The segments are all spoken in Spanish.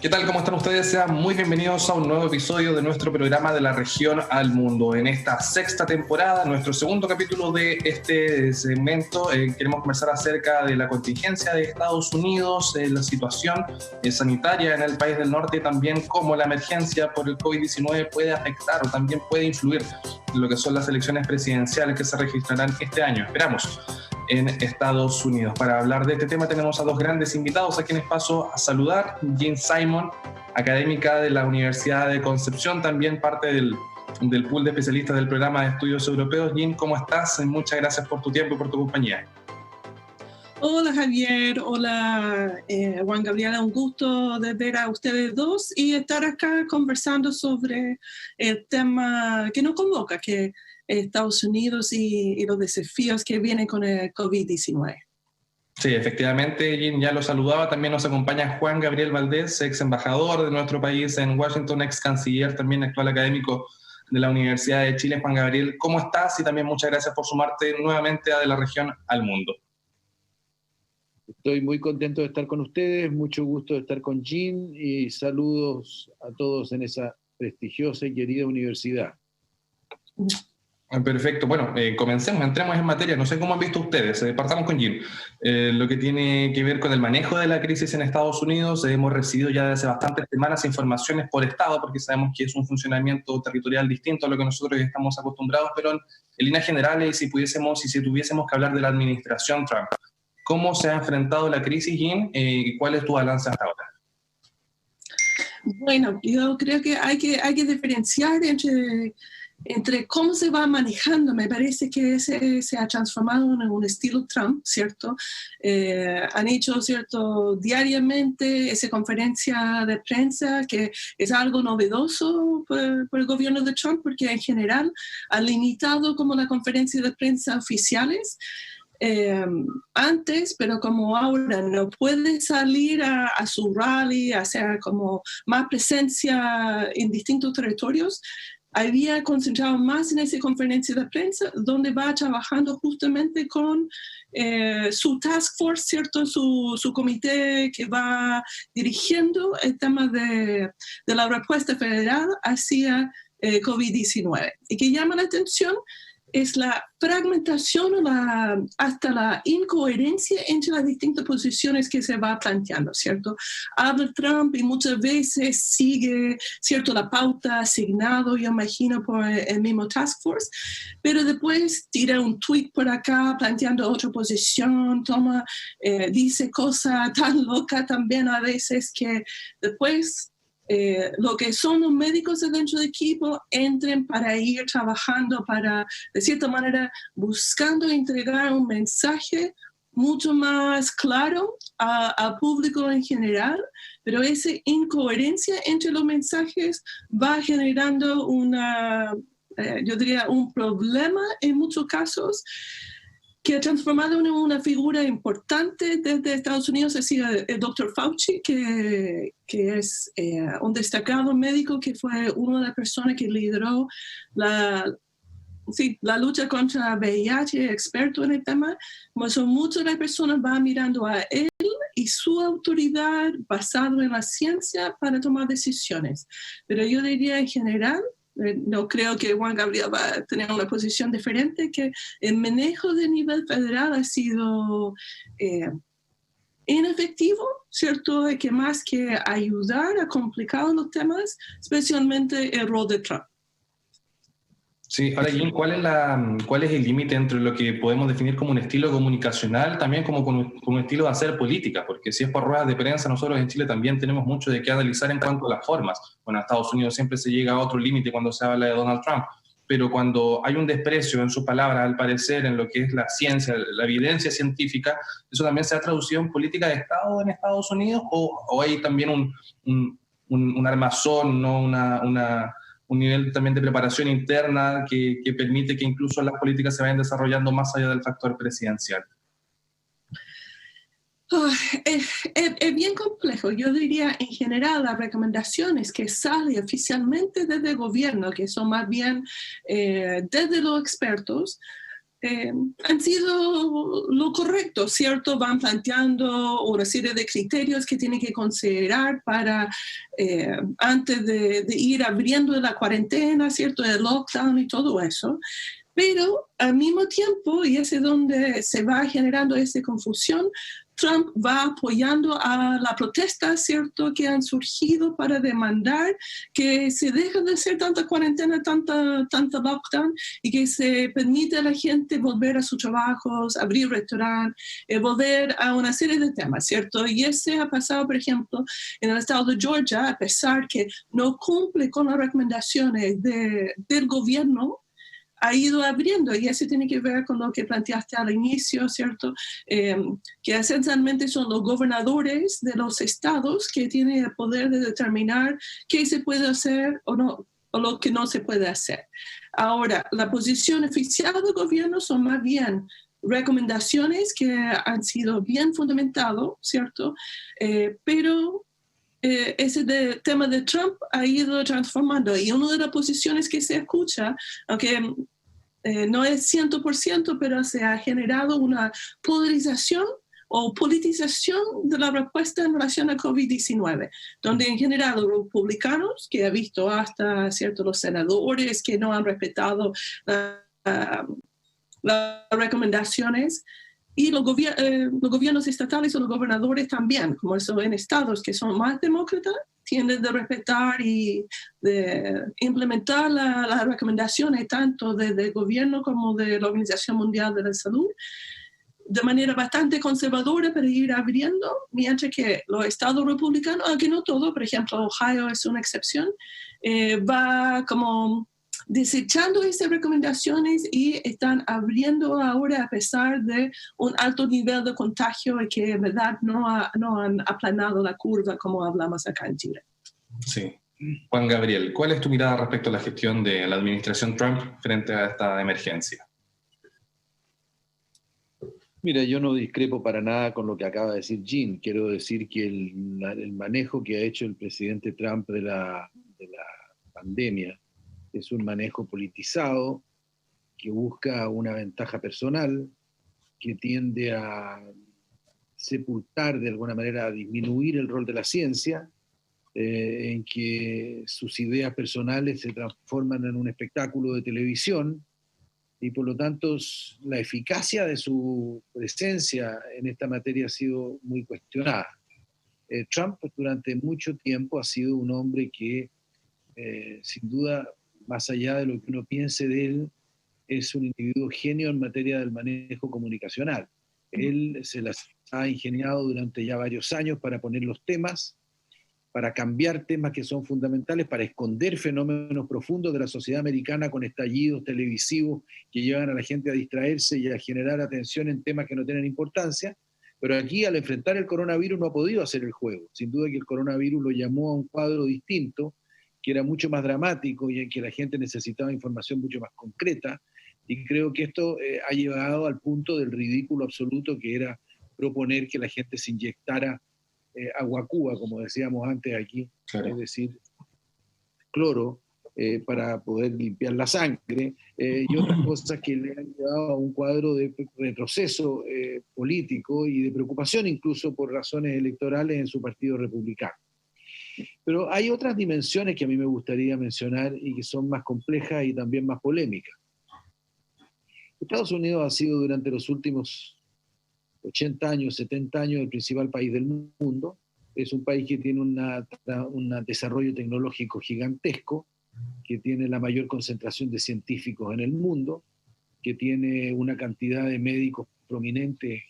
¿Qué tal? ¿Cómo están ustedes? Sean muy bienvenidos a un nuevo episodio de nuestro programa de la región al mundo. En esta sexta temporada, nuestro segundo capítulo de este segmento, queremos conversar acerca de la contingencia de Estados Unidos, la situación sanitaria en el país del norte y también cómo la emergencia por el COVID-19 puede afectar o también puede influir en lo que son las elecciones presidenciales que se registrarán este año. Esperamos en Estados Unidos. Para hablar de este tema tenemos a dos grandes invitados a quienes paso a saludar. Jean Simon, académica de la Universidad de Concepción, también parte del pool de especialistas del programa de estudios europeos. Jean, ¿cómo estás? Muchas gracias por tu tiempo y por tu compañía. Hola Javier, hola Juan Gabriela, un gusto de ver a ustedes dos y estar acá conversando sobre el tema que nos convoca, que Estados Unidos y los desafíos que vienen con el COVID-19. Sí, efectivamente, Jean ya lo saludaba. También nos acompaña Juan Gabriel Valdés, ex embajador de nuestro país en Washington, ex canciller, también actual académico de la Universidad de Chile. Juan Gabriel, ¿cómo estás? Y también muchas gracias por sumarte nuevamente a De la Región al Mundo. Estoy muy contento de estar con ustedes, mucho gusto de estar con Jean y saludos a todos en esa prestigiosa y querida universidad. Perfecto, bueno, comencemos, entremos en materia. No sé cómo han visto ustedes, partamos con Jim. Lo que tiene que ver con el manejo de la crisis en Estados Unidos, hemos recibido ya desde hace bastantes semanas informaciones por estado, porque sabemos que es un funcionamiento territorial distinto a lo que nosotros estamos acostumbrados, pero en líneas generales, si tuviésemos que hablar de la administración Trump, ¿cómo se ha enfrentado la crisis, Jim? ¿Cuál es tu balance hasta ahora? Bueno, yo creo que hay que diferenciar entre cómo se va manejando. Me parece que se ha transformado en un estilo Trump, ¿cierto? Han hecho, ¿cierto?, diariamente esa conferencia de prensa, que es algo novedoso por el gobierno de Trump, porque en general han limitado como la conferencia de prensa oficiales antes, pero como ahora no puede salir a su rally, a hacer como más presencia en distintos territorios, había concentrado más en esa conferencia de prensa, donde va trabajando justamente con su task force, ¿cierto? Su comité que va dirigiendo el tema de la respuesta federal hacia COVID-19. Y que llama la atención es la fragmentación hasta la incoherencia entre las distintas posiciones que se va planteando, ¿cierto? Habla Trump y muchas veces sigue, ¿cierto?, la pauta asignado, yo imagino, por el mismo Task Force, pero después tira un tweet por acá planteando otra posición, dice cosas tan locas también a veces que después lo que son los médicos dentro del equipo entren para ir trabajando, para, de cierta manera, buscando entregar un mensaje mucho más claro al público en general, pero esa incoherencia entre los mensajes va generando yo diría, un problema en muchos casos, que ha transformado en una figura importante desde Estados Unidos, es decir, el Dr. Fauci, que es un destacado médico, que fue una de las personas que lideró la lucha contra el VIH, experto en el tema. Como son muchas de las personas van mirando a él y su autoridad basada en la ciencia para tomar decisiones. Pero yo diría en general, no creo que Juan Gabriel va a tener una posición diferente, que el manejo de nivel federal ha sido inefectivo, ¿cierto? Que más que ayudar a complicar los temas, especialmente el rol de Trump. Sí, ahora, Jim, ¿cuál es el límite entre lo que podemos definir como un estilo comunicacional, también como con un estilo de hacer política? Porque si es por ruedas de prensa, nosotros en Chile también tenemos mucho de qué analizar en cuanto a las formas. Bueno, en Estados Unidos siempre se llega a otro límite cuando se habla de Donald Trump, pero cuando hay un desprecio en sus palabras, al parecer, en lo que es la ciencia, la evidencia científica, ¿eso también se ha traducido en política de Estado en Estados Unidos? ¿O hay también un armazón, ¿no? un nivel también de preparación interna que permite que incluso las políticas se vayan desarrollando más allá del factor presidencial? Es bien complejo. Yo diría, en general, las recomendaciones que salen oficialmente desde el gobierno, que son más bien desde los expertos, han sido lo correcto, ¿cierto? Van planteando una serie de criterios que tienen que considerar para antes de ir abriendo la cuarentena, ¿cierto? El lockdown y todo eso. Pero al mismo tiempo, y es donde se va generando esa confusión, Trump va apoyando a la protesta, ¿cierto?, que han surgido para demandar que se deje de hacer tanta cuarentena, tanta lockdown, y que se permita a la gente volver a sus trabajos, abrir restaurantes, volver a una serie de temas, ¿cierto? Y ese ha pasado, por ejemplo, en el estado de Georgia, a pesar que no cumple con las recomendaciones del gobierno, ha ido abriendo, y eso tiene que ver con lo que planteaste al inicio, ¿cierto? Que esencialmente son los gobernadores de los estados que tienen el poder de determinar qué se puede hacer o no, o lo que no se puede hacer. Ahora, la posición oficial del gobierno son más bien recomendaciones que han sido bien fundamentadas, ¿cierto? Pero ese tema de Trump ha ido transformando, y una de las posiciones que se escucha, aunque no es 100%, pero se ha generado una polarización o politización de la respuesta en relación a COVID-19, donde en general los republicanos, que ha visto hasta los senadores que no han respetado las recomendaciones, y los gobiernos estatales o los gobernadores también, como eso en estados que son más demócratas, tienden de respetar y de implementar las recomendaciones tanto desde el gobierno como de la Organización Mundial de la Salud de manera bastante conservadora para ir abriendo, mientras que los estados republicanos, aunque no todo, por ejemplo, Ohio es una excepción, va como desechando esas recomendaciones y están abriendo ahora a pesar de un alto nivel de contagio y que en verdad no han aplanado la curva como hablamos acá en Chile. Sí. Juan Gabriel, ¿cuál es tu mirada respecto a la gestión de la administración Trump frente a esta emergencia? Mira, yo no discrepo para nada con lo que acaba de decir Jean. Quiero decir que el manejo que ha hecho el presidente Trump de la pandemia es un manejo politizado que busca una ventaja personal, que tiende a sepultar de alguna manera, a disminuir el rol de la ciencia, en que sus ideas personales se transforman en un espectáculo de televisión, y por lo tanto la eficacia de su presencia en esta materia ha sido muy cuestionada. Trump durante mucho tiempo ha sido un hombre que, sin duda, más allá de lo que uno piense de él, es un individuo genio en materia del manejo comunicacional. Él se las ha ingeniado durante ya varios años para poner los temas, para cambiar temas que son fundamentales, para esconder fenómenos profundos de la sociedad americana con estallidos televisivos que llevan a la gente a distraerse y a generar atención en temas que no tienen importancia. Pero aquí, al enfrentar el coronavirus, no ha podido hacer el juego. Sin duda que el coronavirus lo llamó a un cuadro distinto, que era mucho más dramático y en que la gente necesitaba información mucho más concreta, y creo que esto ha llevado al punto del ridículo absoluto que era proponer que la gente se inyectara agua cuba, como decíamos antes aquí, claro. Es decir, cloro, para poder limpiar la sangre, y otras cosas que le han llevado a un cuadro de retroceso político y de preocupación incluso por razones electorales en su partido republicano. Pero hay otras dimensiones que a mí me gustaría mencionar y que son más complejas y también más polémicas. Estados Unidos ha sido durante los últimos 80 años, 70 años, el principal país del mundo. Es un país que tiene un desarrollo tecnológico gigantesco, que tiene la mayor concentración de científicos en el mundo, que tiene una cantidad de médicos prominentes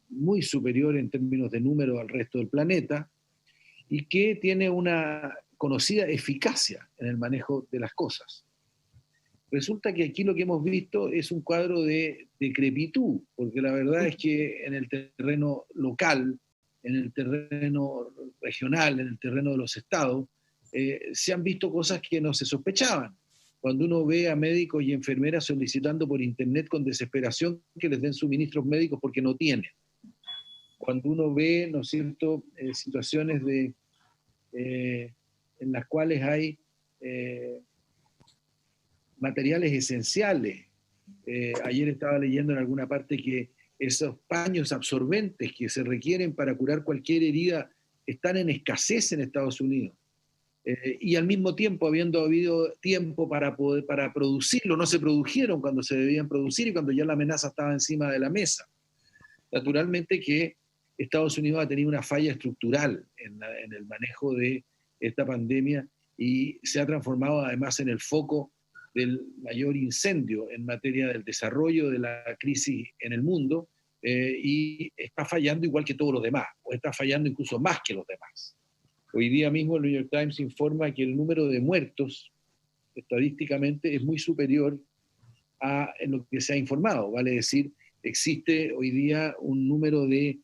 muy superior en términos de número al resto del planeta, y que tiene una conocida eficacia en el manejo de las cosas. Resulta que aquí lo que hemos visto es un cuadro de decrepitud, porque la verdad es que en el terreno local, en el terreno regional, en el terreno de los estados, se han visto cosas que no se sospechaban. Cuando uno ve a médicos y enfermeras solicitando por internet con desesperación que les den suministros médicos porque no tienen. Cuando uno ve, ¿no es cierto?, situaciones en las cuales hay materiales esenciales Ayer estaba leyendo en alguna parte que esos paños absorbentes que se requieren para curar cualquier herida están en escasez en Estados Unidos. Y al mismo tiempo, habiendo habido tiempo para producirlo, no se produjeron cuando se debían producir y cuando ya la amenaza estaba encima de la mesa. Naturalmente que Estados Unidos ha tenido una falla estructural en el manejo de esta pandemia y se ha transformado además en el foco del mayor incendio en materia del desarrollo de la crisis en el mundo, y está fallando igual que todos los demás, o está fallando incluso más que los demás. Hoy día mismo el New York Times informa que el número de muertos estadísticamente es muy superior a lo que se ha informado, vale decir, existe hoy día un número de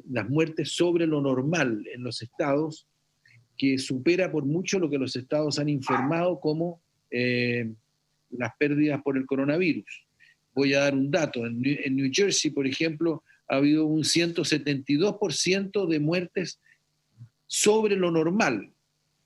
las muertes sobre lo normal en los estados que supera por mucho lo que los estados han informado como las pérdidas por el coronavirus. Voy a dar un dato. En New Jersey, por ejemplo, ha habido un 172% de muertes sobre lo normal.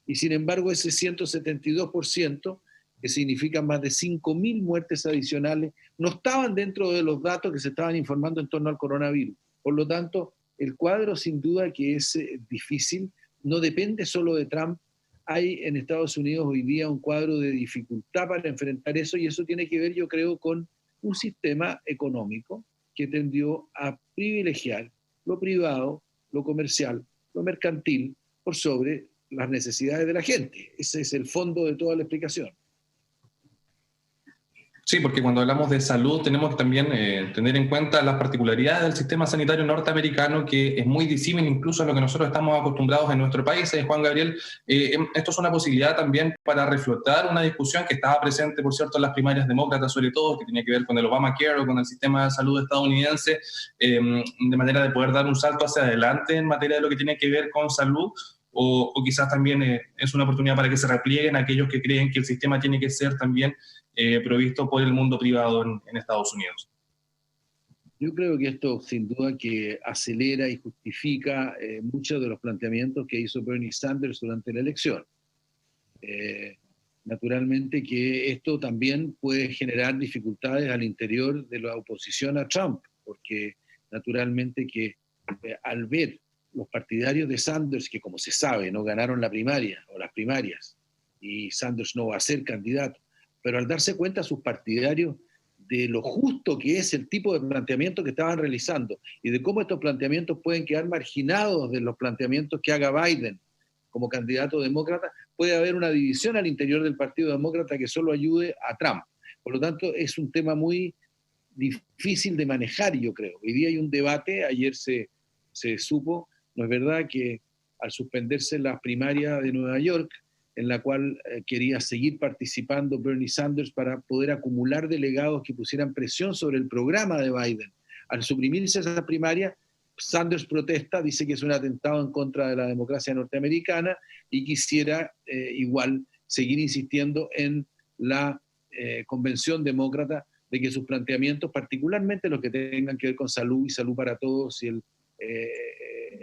Y sin embargo, ese 172%, que significa más de 5.000 muertes adicionales, no estaban dentro de los datos que se estaban informando en torno al coronavirus. Por lo tanto, el cuadro sin duda que es difícil, no depende solo de Trump. Hay en Estados Unidos hoy día un cuadro de dificultad para enfrentar eso, y eso tiene que ver, yo creo, con un sistema económico que tendió a privilegiar lo privado, lo comercial, lo mercantil, por sobre las necesidades de la gente. Ese es el fondo de toda la explicación. Sí, porque cuando hablamos de salud tenemos que también tener en cuenta las particularidades del sistema sanitario norteamericano, que es muy disímil incluso a lo que nosotros estamos acostumbrados en nuestro país. Juan Gabriel, esto es una posibilidad también para reflotar una discusión que estaba presente, por cierto, en las primarias demócratas, sobre todo, que tenía que ver con el Obamacare o con el sistema de salud estadounidense, de manera de poder dar un salto hacia adelante en materia de lo que tiene que ver con salud. O quizás también es una oportunidad para que se replieguen aquellos que creen que el sistema tiene que ser también provisto por el mundo privado en Estados Unidos. Yo creo que esto sin duda que acelera y justifica muchos de los planteamientos que hizo Bernie Sanders durante la elección. Naturalmente que esto también puede generar dificultades al interior de la oposición a Trump, porque naturalmente que al ver los partidarios de Sanders, que como se sabe no ganaron la primaria o las primarias, y Sanders no va a ser candidato, pero al darse cuenta sus partidarios de lo justo que es el tipo de planteamiento que estaban realizando y de cómo estos planteamientos pueden quedar marginados de los planteamientos que haga Biden como candidato demócrata, puede haber una división al interior del Partido Demócrata que solo ayude a Trump. Por lo tanto, es un tema muy difícil de manejar, yo creo. Hoy día hay un debate, ayer se supo, no es verdad, que al suspenderse las primarias de Nueva York, en la cual quería seguir participando Bernie Sanders para poder acumular delegados que pusieran presión sobre el programa de Biden. Al suprimirse esa primaria, Sanders protesta, dice que es un atentado en contra de la democracia norteamericana y quisiera igual seguir insistiendo en la convención demócrata de que sus planteamientos, particularmente los que tengan que ver con salud y salud para todos y el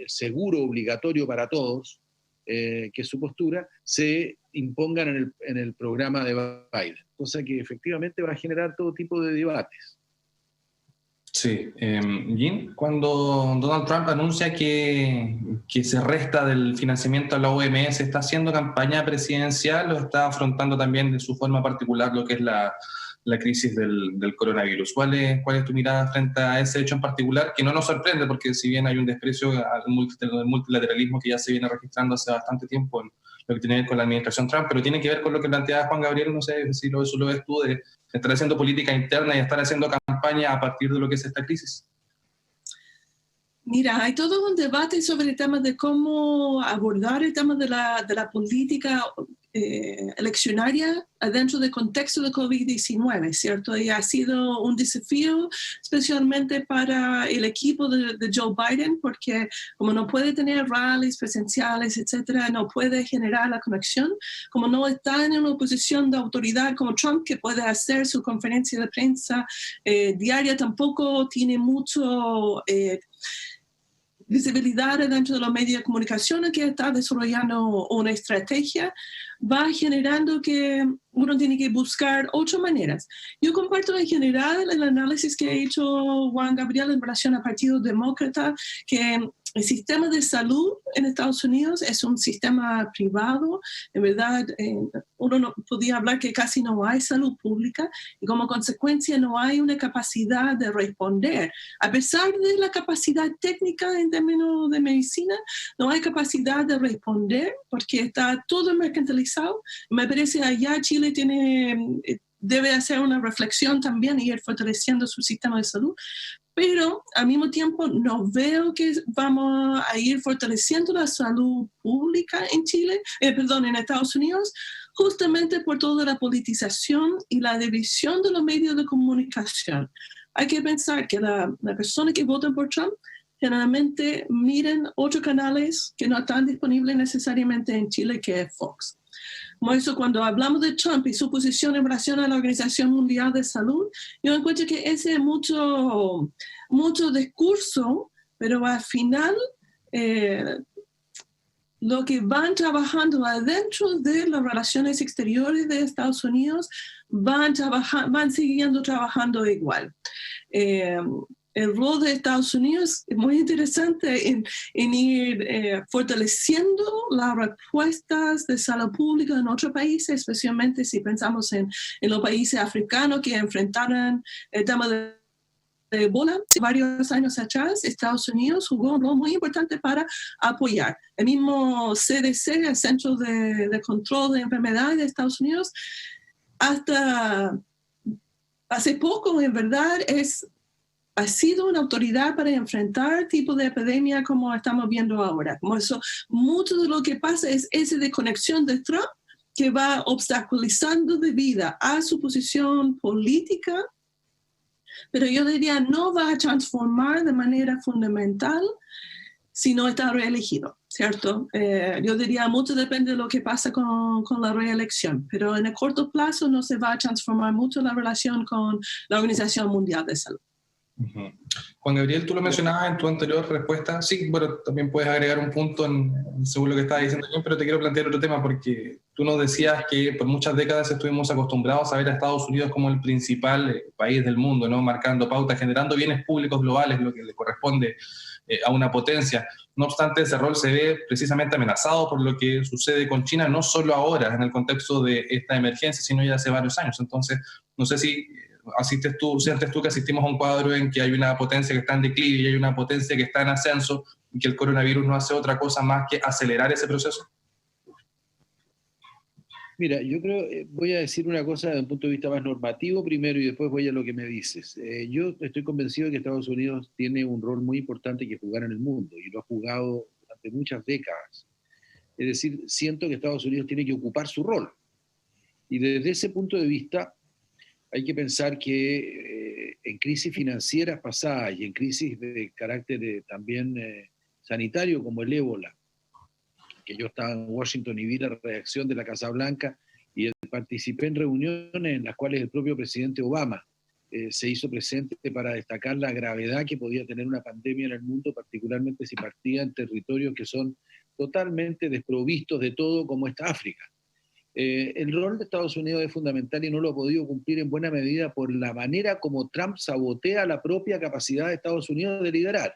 seguro obligatorio para todos, que es su postura, se impongan en el programa de Biden, cosa que efectivamente va a generar todo tipo de debates. Sí, Jim, cuando Donald Trump anuncia que se resta del financiamiento a la OMS, ¿está haciendo campaña presidencial o está afrontando también de su forma particular lo que es la crisis del coronavirus? ¿Cuál es tu mirada frente a ese hecho en particular? Que no nos sorprende, porque si bien hay un desprecio al multilateralismo que ya se viene registrando hace bastante tiempo en lo que tiene que ver con la administración Trump, pero tiene que ver con lo que planteaba Juan Gabriel, no sé si eso lo ves tú, de estar haciendo política interna y estar haciendo campaña a partir de lo que es esta crisis. Mira, hay todo un debate sobre el tema de cómo abordar el tema de la política eleccionaria dentro del contexto de COVID-19, ¿cierto? Y ha sido un desafío especialmente para el equipo de Joe Biden, porque como no puede tener rallies presenciales, etcétera, no puede generar la conexión, como no está en una posición de autoridad como Trump, que puede hacer su conferencia de prensa diaria, tampoco tiene mucho visibilidad dentro de los medios de comunicación, que está desarrollando una estrategia, va generando que uno tiene que buscar 8 maneras. Yo comparto en general el análisis que ha hecho Juan Gabriel en relación al Partido Demócrata, que el sistema de salud en Estados Unidos es un sistema privado. En verdad, uno no podía hablar que casi no hay salud pública y como consecuencia no hay una capacidad de responder. A pesar de la capacidad técnica en términos de medicina, no hay capacidad de responder porque está todo mercantilizado. Me parece allá Chile debe hacer una reflexión también y ir fortaleciendo su sistema de salud. Pero al mismo tiempo no veo que vamos a ir fortaleciendo la salud pública en en Estados Unidos, justamente por toda la politización y la división de los medios de comunicación. Hay que pensar que la persona que vota por Trump generalmente miran otros canales que no están disponibles necesariamente en Chile, que es Fox. Por eso, cuando hablamos de Trump y su posición en relación a la Organización Mundial de Salud, yo encuentro que ese es mucho discurso, pero al final lo que van trabajando adentro de las relaciones exteriores de Estados Unidos van siguiendo trabajando igual. El rol de Estados Unidos es muy interesante en ir fortaleciendo las respuestas de salud pública en otros países, especialmente si pensamos en los países africanos que enfrentaron el tema de Ebola. Varios años atrás, Estados Unidos jugó un rol muy importante para apoyar. El mismo CDC, el Centro de Control de Enfermedades de Estados Unidos, hasta hace poco, en verdad, ha sido una autoridad para enfrentar tipos de epidemia como estamos viendo ahora. Como eso, mucho de lo que pasa es esa desconexión de Trump que va obstaculizando de vida a su posición política, pero yo diría no va a transformar de manera fundamental si no está reelegido, ¿cierto? Yo diría mucho depende de lo que pasa con la reelección, pero en el corto plazo no se va a transformar mucho la relación con la Organización Mundial de Salud. Uh-huh. Juan Gabriel, tú lo mencionabas en tu anterior respuesta. Sí, bueno, también puedes agregar un punto según lo que estabas diciendo yo, pero te quiero plantear otro tema porque tú nos decías que por muchas décadas estuvimos acostumbrados a ver a Estados Unidos como el principal país del mundo, ¿no? Marcando pautas, generando bienes públicos globales, lo que le corresponde a una potencia. No obstante, ese rol se ve precisamente amenazado por lo que sucede con China, no solo ahora en el contexto de esta emergencia, sino ya hace varios años. Entonces, no sé si sientes tú que asistimos a un cuadro en que hay una potencia que está en declive y hay una potencia que está en ascenso y que el coronavirus no hace otra cosa más que acelerar ese proceso. Mira, yo creo, voy a decir una cosa desde un punto de vista más normativo primero y después voy a lo que me dices. Yo estoy convencido de que Estados Unidos tiene un rol muy importante que jugar en el mundo y lo ha jugado durante muchas décadas. Es decir, siento que Estados Unidos tiene que ocupar su rol. Y desde ese punto de vista hay que pensar que en crisis financieras pasadas y en crisis de carácter también sanitario como el ébola, que yo estaba en Washington y vi la reacción de la Casa Blanca y participé en reuniones en las cuales el propio presidente Obama se hizo presente para destacar la gravedad que podía tener una pandemia en el mundo, particularmente si partía en territorios que son totalmente desprovistos de todo, como está África. El rol de Estados Unidos es fundamental y no lo ha podido cumplir en buena medida por la manera como Trump sabotea la propia capacidad de Estados Unidos de liderar.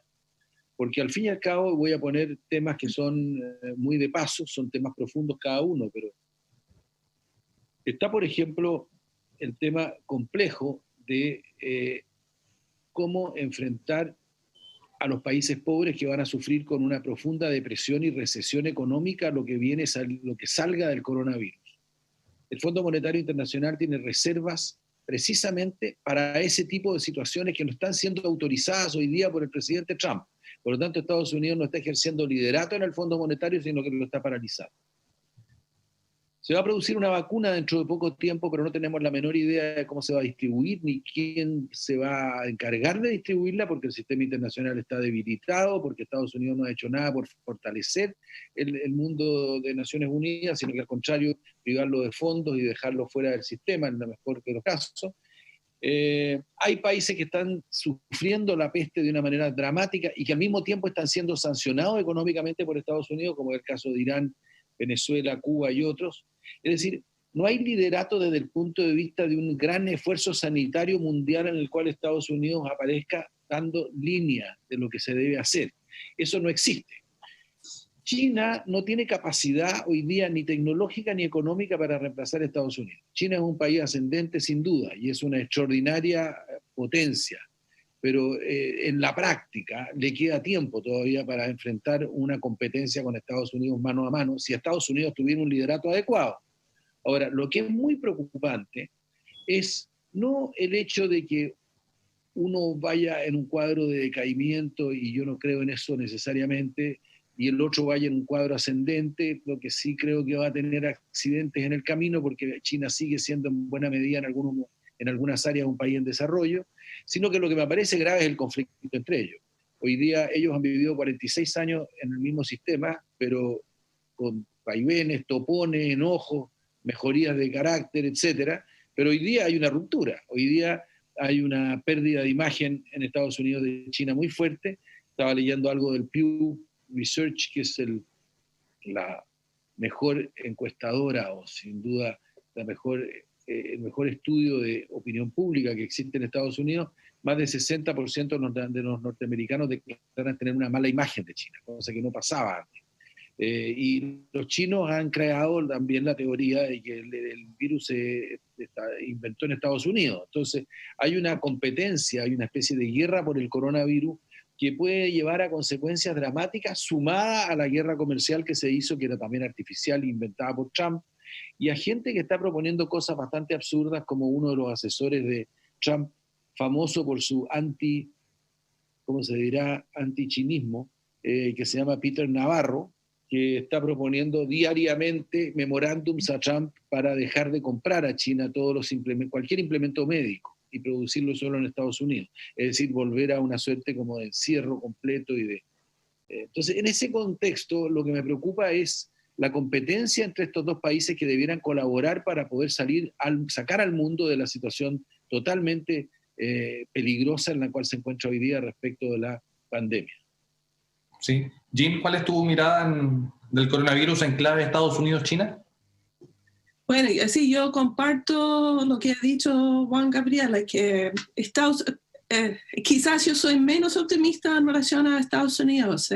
Porque al fin y al cabo voy a poner temas que son muy de paso, son temas profundos cada uno, pero está, por ejemplo, el tema complejo de cómo enfrentar a los países pobres que van a sufrir con una profunda depresión y recesión económica lo que salga del coronavirus. El Fondo Monetario Internacional tiene reservas precisamente para ese tipo de situaciones que no están siendo autorizadas hoy día por el presidente Trump. Por lo tanto, Estados Unidos no está ejerciendo liderato en el Fondo Monetario, sino que lo está paralizando. Se va a producir una vacuna dentro de poco tiempo, pero no tenemos la menor idea de cómo se va a distribuir ni quién se va a encargar de distribuirla, porque el sistema internacional está debilitado, porque Estados Unidos no ha hecho nada por fortalecer el mundo de Naciones Unidas, sino que al contrario, privarlo de fondos y dejarlo fuera del sistema, en el mejor de los casos. Hay países que están sufriendo la peste de una manera dramática y que al mismo tiempo están siendo sancionados económicamente por Estados Unidos, como es el caso de Irán, Venezuela, Cuba y otros. Es decir, no hay liderato desde el punto de vista de un gran esfuerzo sanitario mundial en el cual Estados Unidos aparezca dando línea de lo que se debe hacer. Eso no existe. China no tiene capacidad hoy día ni tecnológica ni económica para reemplazar a Estados Unidos. China es un país ascendente sin duda y es una extraordinaria potencia, pero en la práctica le queda tiempo todavía para enfrentar una competencia con Estados Unidos mano a mano si Estados Unidos tuviera un liderato adecuado. Ahora, lo que es muy preocupante es no el hecho de que uno vaya en un cuadro de decaimiento, y yo no creo en eso necesariamente, y el otro vaya en un cuadro ascendente, lo que sí creo que va a tener accidentes en el camino, porque China sigue siendo en buena medida en algunas áreas un país en desarrollo, sino que lo que me parece grave es el conflicto entre ellos. Hoy día ellos han vivido 46 años en el mismo sistema, pero con vaivenes, topones, enojos, mejorías de carácter, etcétera, pero hoy día hay una ruptura, hoy día hay una pérdida de imagen en Estados Unidos de China muy fuerte. Estaba leyendo algo del Pew Research, que es la mejor encuestadora, o sin duda el mejor estudio de opinión pública que existe en Estados Unidos. Más del 60% de los norteamericanos declaran tener una mala imagen de China, cosa que no pasaba antes. Y los chinos han creado también la teoría de que el virus se inventó en Estados Unidos. Entonces hay una competencia, hay una especie de guerra por el coronavirus que puede llevar a consecuencias dramáticas, sumada a la guerra comercial que se hizo, que era también artificial e inventada por Trump, y a gente que está proponiendo cosas bastante absurdas, como uno de los asesores de Trump, famoso por su antichinismo, que se llama Peter Navarro, que está proponiendo diariamente memorándums a Trump para dejar de comprar a China cualquier implemento médico y producirlo solo en Estados Unidos. Es decir, volver a una suerte como de encierro completo. Entonces, en ese contexto, lo que me preocupa es la competencia entre estos dos países que debieran colaborar para poder sacar al mundo de la situación totalmente peligrosa en la cual se encuentra hoy día respecto de la pandemia. Sí. Jean, ¿cuál es tu mirada del coronavirus en clave Estados Unidos-China? Bueno, sí, yo comparto lo que ha dicho Juan Gabriel, que quizás yo soy menos optimista en relación a Estados Unidos.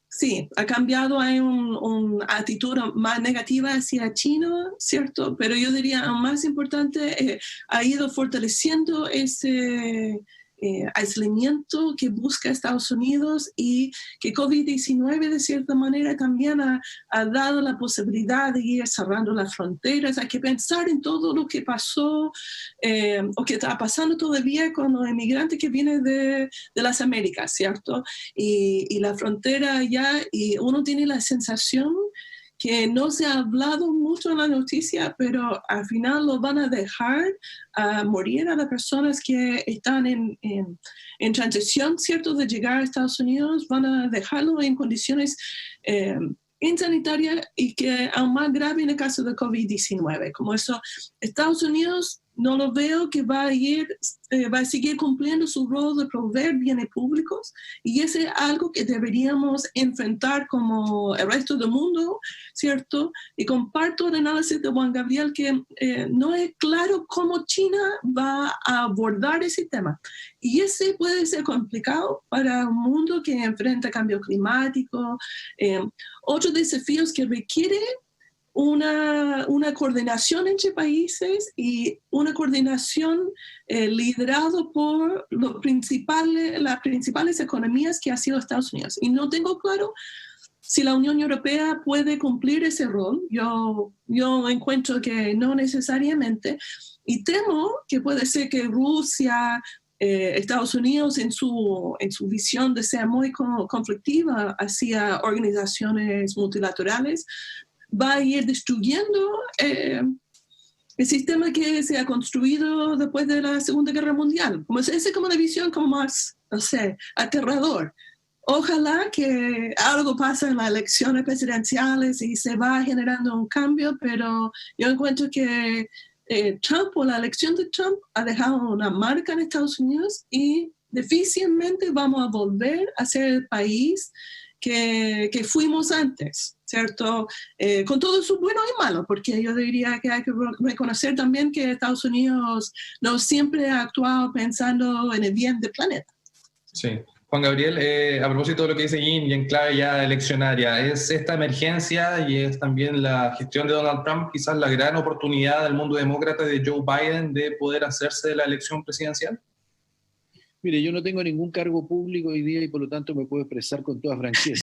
Sí, ha cambiado, hay una actitud más negativa hacia China, ¿cierto? Pero yo diría, lo más importante, ha ido fortaleciendo ese aislamiento que busca Estados Unidos, y que COVID-19 de cierta manera también ha dado la posibilidad de ir cerrando las fronteras. Hay que pensar en todo lo que pasó o que está pasando todavía con los inmigrantes que vienen de las Américas, ¿cierto? Y la frontera ya, y uno tiene la sensación que no se ha hablado mucho en la noticia, pero al final lo van a dejar morir a las personas que están en transición, ¿cierto?, de llegar a Estados Unidos. Van a dejarlo en condiciones insanitarias, y que aún más grave en el caso de COVID-19. Como eso, Estados Unidos no lo veo que va a seguir cumpliendo su rol de proveer bienes públicos, y ese es algo que deberíamos enfrentar como el resto del mundo, ¿cierto? Y comparto el análisis de Juan Gabriel, que no es claro cómo China va a abordar ese tema. Y ese puede ser complicado para un mundo que enfrenta cambio climático, otros desafíos que requieren una coordinación entre países, y una coordinación liderado por las principales economías que ha sido Estados Unidos. Y no tengo claro si la Unión Europea puede cumplir ese rol. Yo encuentro que no necesariamente, y temo que puede ser que Rusia, Estados Unidos en su visión de ser muy conflictiva hacia organizaciones multilaterales, va a ir destruyendo el sistema que se ha construido después de la Segunda Guerra Mundial. Esa es como una visión como más, no sé, aterrador. Ojalá que algo pase en las elecciones presidenciales y se va generando un cambio, pero yo encuentro que Trump, o la elección de Trump, ha dejado una marca en Estados Unidos y difícilmente vamos a volver a ser el país que fuimos antes, ¿cierto? Con todo su bueno y malo, porque yo diría que hay que reconocer también que Estados Unidos no siempre ha actuado pensando en el bien del planeta. Sí. Juan Gabriel, a propósito de lo que dice Jean y en clave ya eleccionaria, ¿es esta emergencia y es también la gestión de Donald Trump quizás la gran oportunidad del mundo demócrata de Joe Biden de poder hacerse de la elección presidencial? Mire, yo no tengo ningún cargo público hoy día y por lo tanto me puedo expresar con toda franqueza.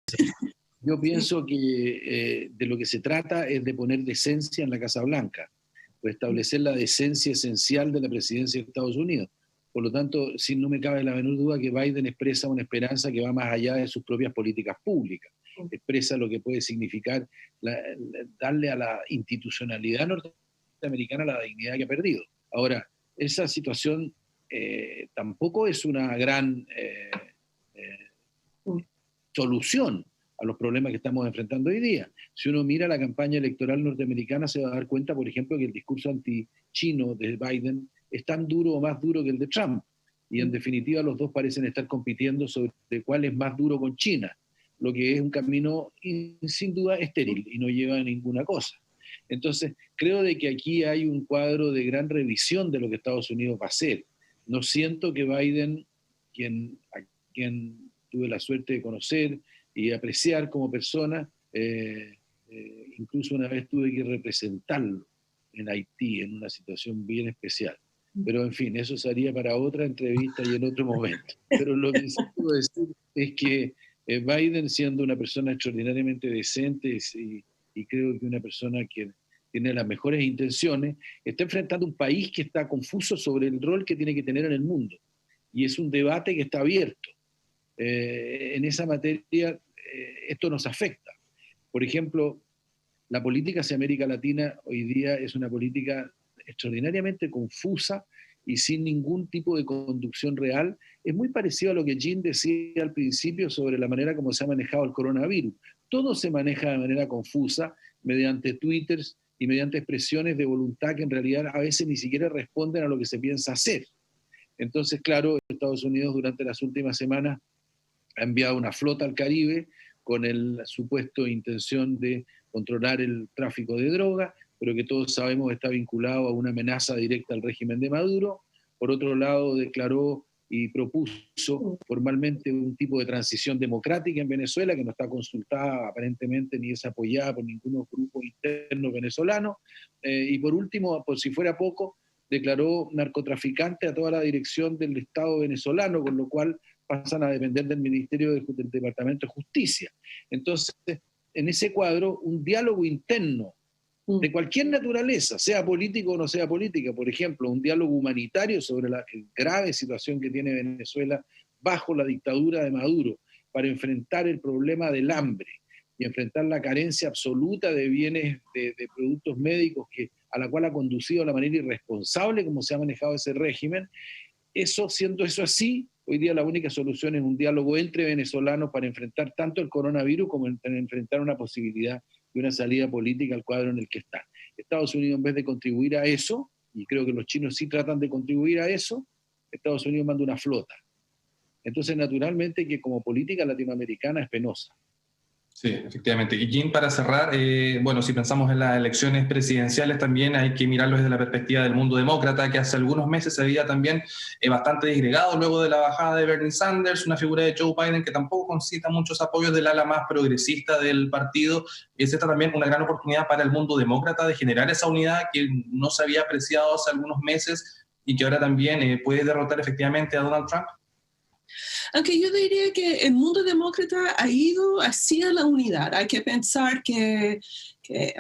Yo pienso que de lo que se trata es de poner decencia en la Casa Blanca, o establecer la decencia esencial de la presidencia de Estados Unidos. Por lo tanto, no me cabe la menor duda que Biden expresa una esperanza que va más allá de sus propias políticas públicas. Expresa lo que puede significar darle a la institucionalidad norteamericana la dignidad que ha perdido. Ahora, esa situación tampoco es una gran solución a los problemas que estamos enfrentando hoy día. Si uno mira la campaña electoral norteamericana, se va a dar cuenta, por ejemplo, que el discurso anti-chino de Biden es tan duro o más duro que el de Trump. Y en definitiva los dos parecen estar compitiendo sobre cuál es más duro con China, lo que es un camino sin duda estéril y no lleva a ninguna cosa. Entonces, creo de que aquí hay un cuadro de gran revisión de lo que Estados Unidos va a hacer. No siento que Biden, a quien tuve la suerte de conocer y apreciar como persona, incluso una vez tuve que representarlo en Haití, en una situación bien especial. Pero en fin, eso sería para otra entrevista y en otro momento. Pero lo que sí puedo decir es que Biden, siendo una persona extraordinariamente decente y creo que una persona que tiene las mejores intenciones, está enfrentando un país que está confuso sobre el rol que tiene que tener en el mundo. Y es un debate que está abierto. En esa materia, esto nos afecta. Por ejemplo, la política hacia América Latina hoy día es una política extraordinariamente confusa y sin ningún tipo de conducción real. Es muy parecido a lo que Jean decía al principio sobre la manera como se ha manejado el coronavirus. Todo se maneja de manera confusa mediante twitters y mediante expresiones de voluntad que en realidad a veces ni siquiera responden a lo que se piensa hacer. Entonces, claro, Estados Unidos durante las últimas semanas ha enviado una flota al Caribe con la supuesta intención de controlar el tráfico de droga, pero que todos sabemos está vinculado a una amenaza directa al régimen de Maduro. Por otro lado, declaró y propuso formalmente un tipo de transición democrática en Venezuela que no está consultada aparentemente ni es apoyada por ningún grupo interno venezolano. Y por último, por si fuera poco, declaró narcotraficante a toda la dirección del Estado venezolano, con lo cual pasan a depender del Ministerio del Departamento de Justicia. Entonces, en ese cuadro, un diálogo interno de cualquier naturaleza, sea político o no sea política, por ejemplo, un diálogo humanitario sobre la grave situación que tiene Venezuela bajo la dictadura de Maduro, para enfrentar el problema del hambre y enfrentar la carencia absoluta de bienes, de productos médicos a la cual ha conducido la manera irresponsable como se ha manejado ese régimen. Siendo eso así, hoy día la única solución es un diálogo entre venezolanos para enfrentar tanto el coronavirus como enfrentar una posibilidad de una salida política al cuadro en el que están. Estados Unidos, en vez de contribuir a eso, y creo que los chinos sí tratan de contribuir a eso, Estados Unidos manda una flota. Entonces, naturalmente, que como política latinoamericana es penosa. Sí, efectivamente. Y Jean, para cerrar, bueno, si pensamos en las elecciones presidenciales también hay que mirarlo desde la perspectiva del mundo demócrata, que hace algunos meses se veía también bastante disgregado luego de la bajada de Bernie Sanders, una figura de Joe Biden que tampoco concita muchos apoyos del ala más progresista del partido. Y es esta también una gran oportunidad para el mundo demócrata de generar esa unidad que no se había apreciado hace algunos meses y que ahora también puede derrotar efectivamente a Donald Trump. Aunque yo diría que el mundo demócrata ha ido hacia la unidad. Hay que pensar que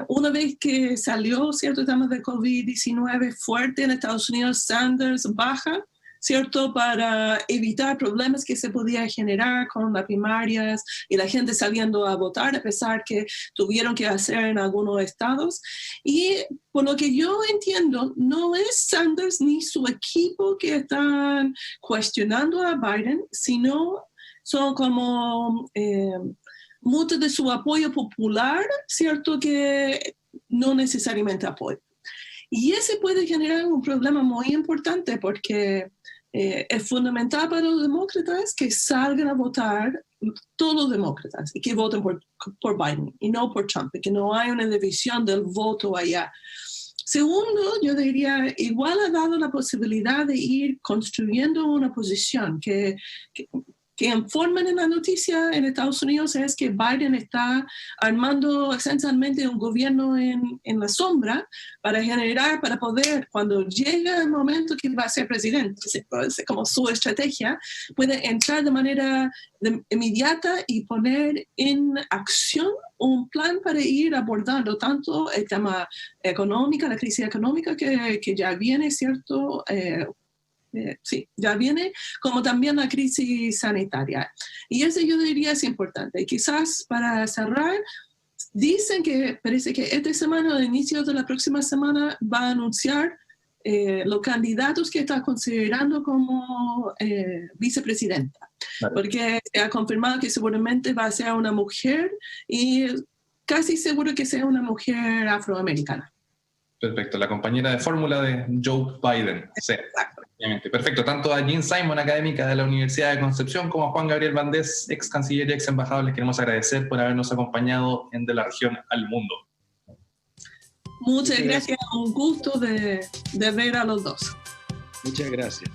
una vez que salió cierto tema de COVID-19 fuerte en Estados Unidos, Sanders baja, ¿cierto? Para evitar problemas que se podían generar con las primarias y la gente saliendo a votar, a pesar que tuvieron que hacer en algunos estados. Y por lo que yo entiendo, no es Sanders ni su equipo que están cuestionando a Biden, sino son como mucho de su apoyo popular, ¿cierto? Que no necesariamente apoyo. Y ese puede generar un problema muy importante porque es fundamental para los demócratas que salgan a votar todos los demócratas y que voten por Biden y no por Trump, y que no haya una división del voto allá. Segundo, yo diría, igual ha dado la posibilidad de ir construyendo una posición que informan en la noticia en Estados Unidos es que Biden está armando esencialmente un gobierno en la sombra para poder, cuando llega el momento que va a ser presidente, como su estrategia, puede entrar de manera inmediata y poner en acción un plan para ir abordando tanto el tema económico, la crisis económica que ya viene, ¿cierto?, sí, ya viene, como también la crisis sanitaria. Y eso yo diría es importante. Y quizás para cerrar, dicen que parece que esta semana, al inicio de la próxima semana, va a anunciar los candidatos que está considerando como vicepresidenta. Vale. Porque se ha confirmado que seguramente va a ser una mujer y casi seguro que sea una mujer afroamericana. Perfecto, la compañera de fórmula de Joe Biden. Sí. Exacto. Perfecto, tanto a Jean Simon, académica de la Universidad de Concepción, como a Juan Gabriel Valdés, ex canciller y ex embajador, les queremos agradecer por habernos acompañado en De la Región al Mundo. Muchas gracias, un gusto de ver a los dos. Muchas gracias.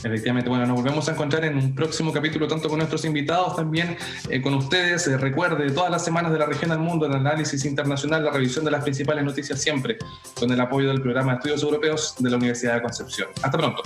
Efectivamente, bueno, nos volvemos a encontrar en un próximo capítulo, tanto con nuestros invitados, también con ustedes. Recuerde, todas las semanas de La Región al Mundo, el análisis internacional, la revisión de las principales noticias, siempre con el apoyo del Programa de Estudios Europeos de la Universidad de Concepción. Hasta pronto.